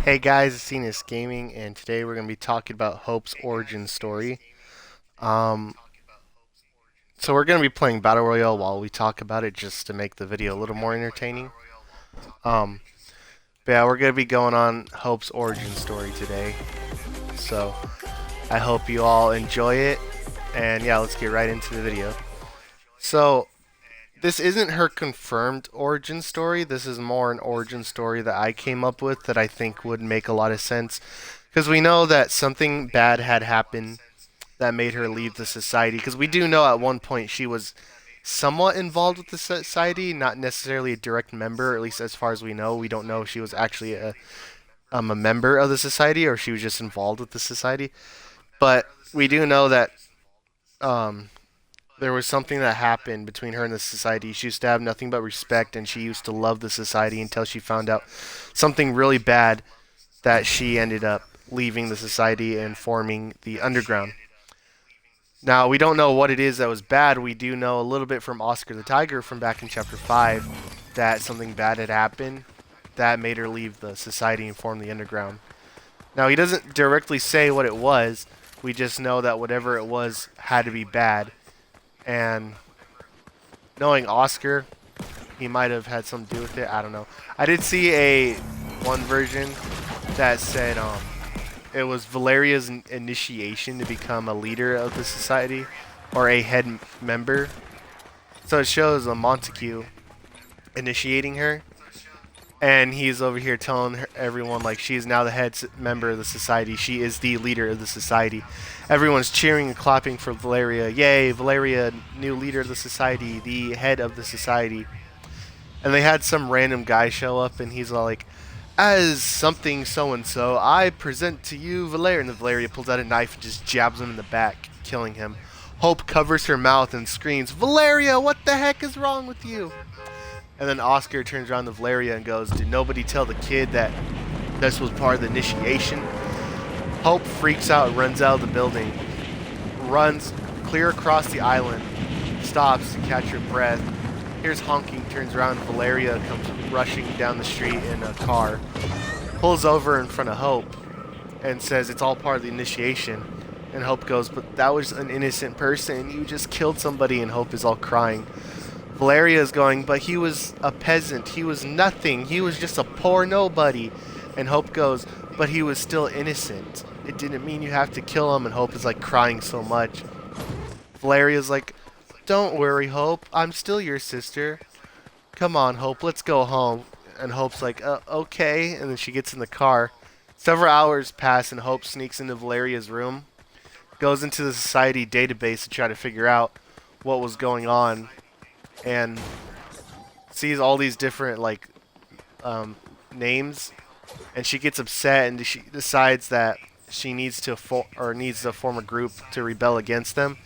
Hey guys, it's ENOS-GAMING, and today we're going to be talking about Hope's origin story. Um, so we're going to be playing Battle Royale while we talk about it, just to make the video a little more entertaining. Um, but yeah, we're going to be going on Hope's origin story today. So I hope you all enjoy it, and yeah, let's get right into the video. So this isn't her confirmed origin story. This is more an origin story that I came up with that I think would make a lot of sense. Because we know that something bad had happened that made her leave the society. Because we do know at one point she was somewhat involved with the society, not necessarily a direct member, or at least as far as we know. We don't know if she was actually a member of the society or if she was just involved with the society. But we do know that um, there was something that happened between her and the society. She used to have nothing but respect, and she used to love the society until she found out something really bad that she ended up leaving the society and forming the underground. Now, we don't know what it is that was bad. We do know a little bit from Oscar the Tiger from back in Chapter 5 that something bad had happened that made her leave the society and form the underground. Now, he doesn't directly say what it was. We just know that whatever it was had to be bad. And knowing Oscar, he might have had something to do with it. I don't know. I did see a one version that said it was Valeria's initiation to become a leader of the society or a head member. So it shows a Montague initiating her, and he's over here telling everyone like she is now the head member of the society. She is the leader of the society. Everyone's cheering and clapping for Valeria. Yay, Valeria, new leader of the society, the head of the society. And they had some random guy show up, and he's all like, as something so and so, I present to you Valeria. And the Valeria pulls out a knife and just jabs him in the back, killing him. Hope covers her mouth and screams, Valeria, what the heck is wrong with you? And then Oscar turns around to Valeria and goes, did nobody tell the kid that this was part of the initiation? Hope freaks out and runs out of the building, runs clear across the island, stops to catch her breath. Here's honking, turns around, Valeria comes rushing down the street in a car, pulls over in front of Hope, and says it's all part of the initiation. And Hope goes, but that was an innocent person, you just killed somebody, and Hope is all crying. Valeria is going, but he was a peasant, he was nothing, he was just a poor nobody. And Hope goes, but he was still innocent. It didn't mean you have to kill him, and Hope is like crying so much. Valeria's like, don't worry, Hope. I'm still your sister. Come on, Hope. Let's go home. And Hope's like, okay. And then she gets in the car. Several hours pass, and Hope sneaks into Valeria's room, goes into the society database to try to figure out what was going on, and sees all these different names. And she gets upset, and she decides that she needs to form a group to rebel against them.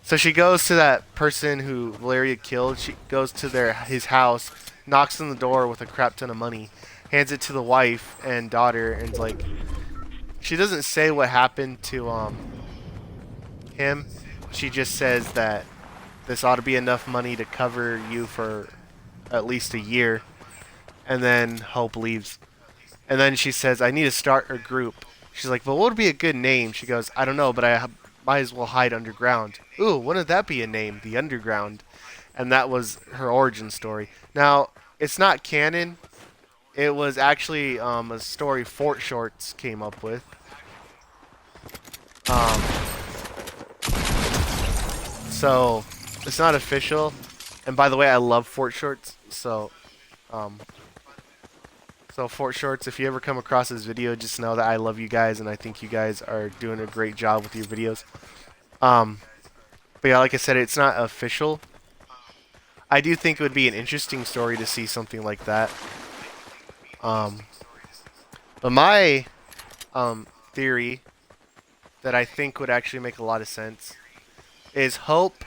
So she goes to that person who Valeria killed. She goes to his house, knocks on the door with a crap ton of money, hands it to the wife and daughter, and like, she doesn't say what happened to him. She just says that this ought to be enough money to cover you for at least a year, and then Hope leaves. And then she says, I need to start a group. She's like, well, what would be a good name? She goes, I don't know, but I might as well hide underground. Ooh, wouldn't that be a name? The Underground. And that was her origin story. Now, it's not canon. It was actually a story Fort Shorts came up with. Um, so, it's not official. And by the way, I love Fort Shorts. So Fort Shorts, if you ever come across this video, just know that I love you guys, and I think you guys are doing a great job with your videos. But yeah, like I said, it's not official. I do think it would be an interesting story to see something like that. But my theory that I think would actually make a lot of sense is Hope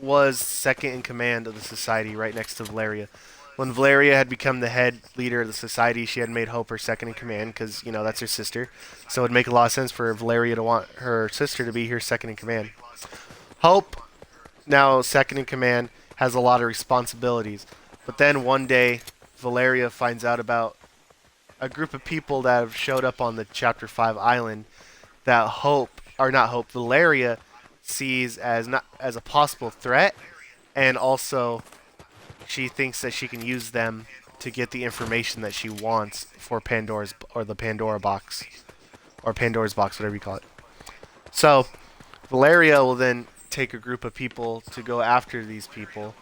was second in command of the society right next to Valeria. When Valeria had become the head leader of the society, she had made Hope her second in command because, you know, that's her sister. So it would make a lot of sense for Valeria to want her sister to be her second in command. Hope, now second in command, has a lot of responsibilities. But then one day, Valeria finds out about a group of people that have showed up on the Chapter 5 island that Hope, or not Hope, Valeria sees as not as a possible threat, and also she thinks that she can use them to get the information that she wants for Pandora's or the Pandora box or Pandora's box, whatever you call it. So Valeria will then take a group of people to go after these people.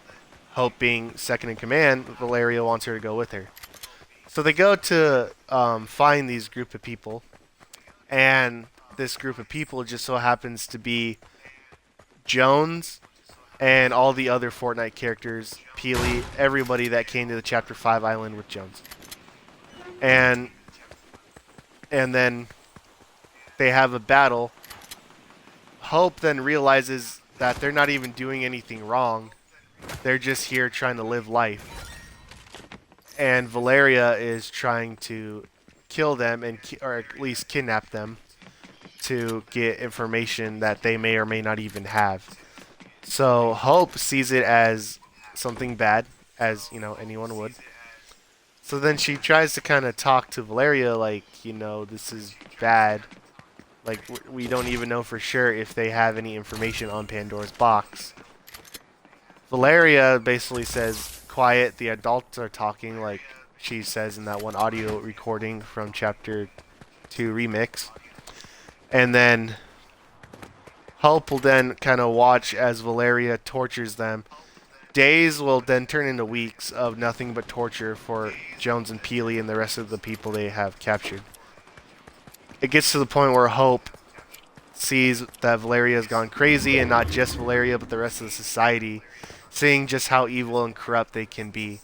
Hope being second in command, Valeria wants her to go with her. So they go to find these group of people, and this group of people just so happens to be Jones and all the other Fortnite characters, Peely, everybody that came to the Chapter 5 island with Jones. And then they have a battle. Hope then realizes that they're not even doing anything wrong. They're just here trying to live life. And Valeria is trying to kill them and or at least kidnap them to get information that they may or may not even have. So Hope sees it as something bad, as anyone would. So then she tries to kind of talk to Valeria, like, this is bad. Like, we don't even know for sure if they have any information on Pandora's box. Valeria basically says, quiet, the adults are talking, like she says in that one audio recording from Chapter 2 Remix. And then Hope will then kind of watch as Valeria tortures them. Days will then turn into weeks of nothing but torture for Jones and Peely and the rest of the people they have captured. It gets to the point where Hope sees that Valeria has gone crazy, and not just Valeria, but the rest of the society, seeing just how evil and corrupt they can be.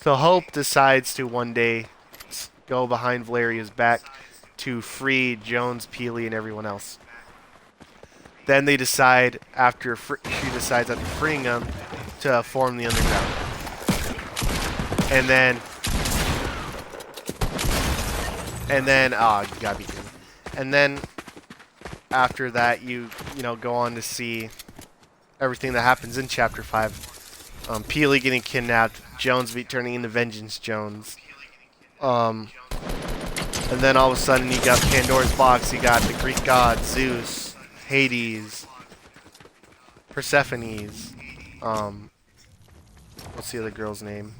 So Hope decides to one day go behind Valeria's back to free Jones, Peely, and everyone else. Then they decide, she decides after freeing them, to form the underground. And then, you gotta be kidding. And then, after that, you go on to see everything that happens in Chapter 5. Peely getting kidnapped, Jones turning into Vengeance Jones. And then all of a sudden you got Pandora's box, you got the Greek gods, Zeus, Hades, Persephone's, what's the other girl's name?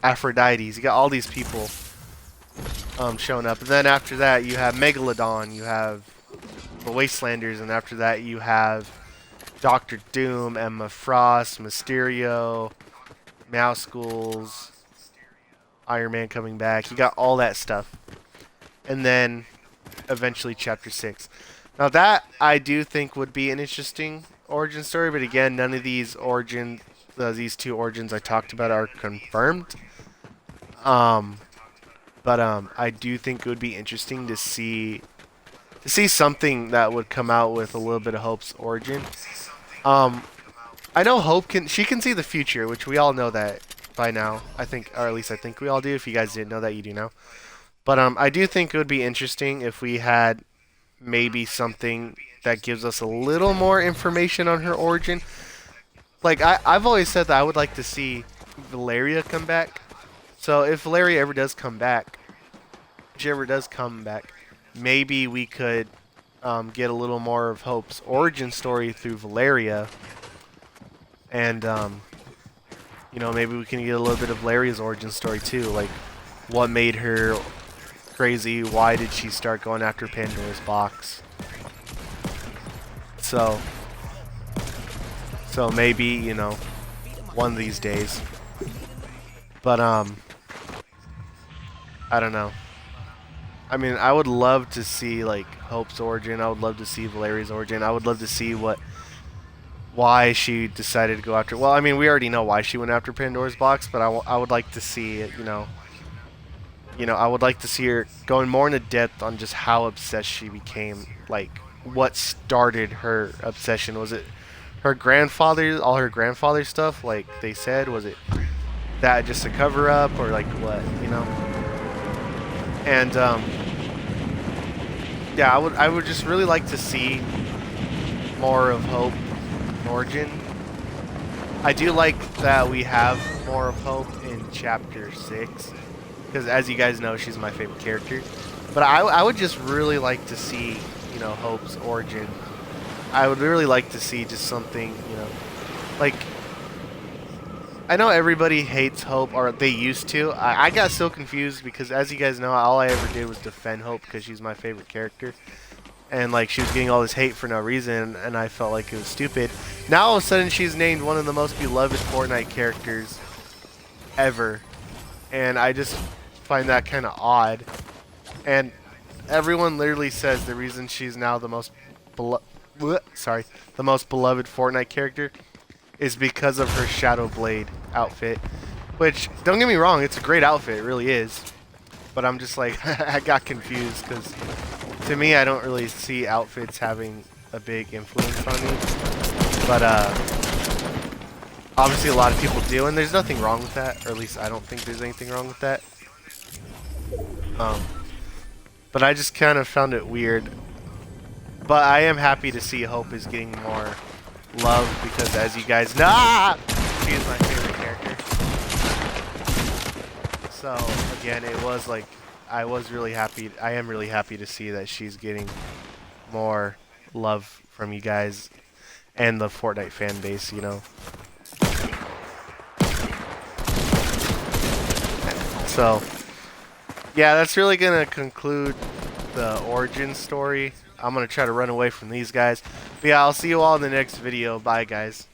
Aphrodite's. You got all these people showing up. And then after that you have Megalodon, you have the Wastelanders, and after that you have Doctor Doom, Emma Frost, Mysterio, Mouse Schools, Iron Man coming back. You got all that stuff. And then eventually Chapter 6. Now that I do think would be an interesting origin story, but again, none of these these two origins I talked about are confirmed. But I do think it would be interesting to see something that would come out with a little bit of Hope's origin. I know Hope can see the future, which we all know that by now. I think, or at least I think we all do. If you guys didn't know that, you do now. But I do think it would be interesting if we had maybe something that gives us a little more information on her origin. Like, I've always said that I would like to see Valeria come back. So if Valeria ever does come back, maybe we could get a little more of Hope's origin story through Valeria. And, maybe we can get a little bit of Valeria's origin story too. Like, what made her crazy? Why did she start going after Pandora's box? So maybe, one of these days. But, I don't know. I mean, I would love to see, like, Hope's origin. I would love to see Valeria's origin. I would love to see why she decided to go after... Well, I mean, we already know why she went after Pandora's box, but I would like to see it, I would like to see her going more into depth on just how obsessed she became. Like, what started her obsession? Was it her grandfather, all her grandfather stuff, like they said? Was it that just a cover-up, or like what, And, yeah, I would just really like to see more of Hope origin. I do like that we have more of Hope in Chapter 6, because as you guys know, she's my favorite character. But I would just really like to see, you know, Hope's origin. I would really like to see just something, you know, like, I know everybody hates Hope, or they used to. I got so confused because, as you guys know, all I ever did was defend Hope because she's my favorite character. And like she was getting all this hate for no reason, and I felt like it was stupid. Now all of a sudden she's named one of the most beloved Fortnite characters ever, and I just find that kind of odd. And everyone literally says the reason she's now the most the most beloved Fortnite character is because of her Shadow Blade outfit. Which, don't get me wrong, it's a great outfit, it really is. But I'm just like, I got confused because to me, I don't really see outfits having a big influence on me. But obviously a lot of people do, and there's nothing wrong with that, or at least I don't think there's anything wrong with that. But I just kind of found it weird. But I am happy to see Hope is getting more love because, as you guys know, she is my favorite character. So again, it was like I was really happy. I am really happy to see that she's getting more love from you guys and the Fortnite fan base. You know. So yeah, that's really gonna conclude the origin story. I'm gonna try to run away from these guys. But yeah, I'll see you all in the next video. Bye, guys.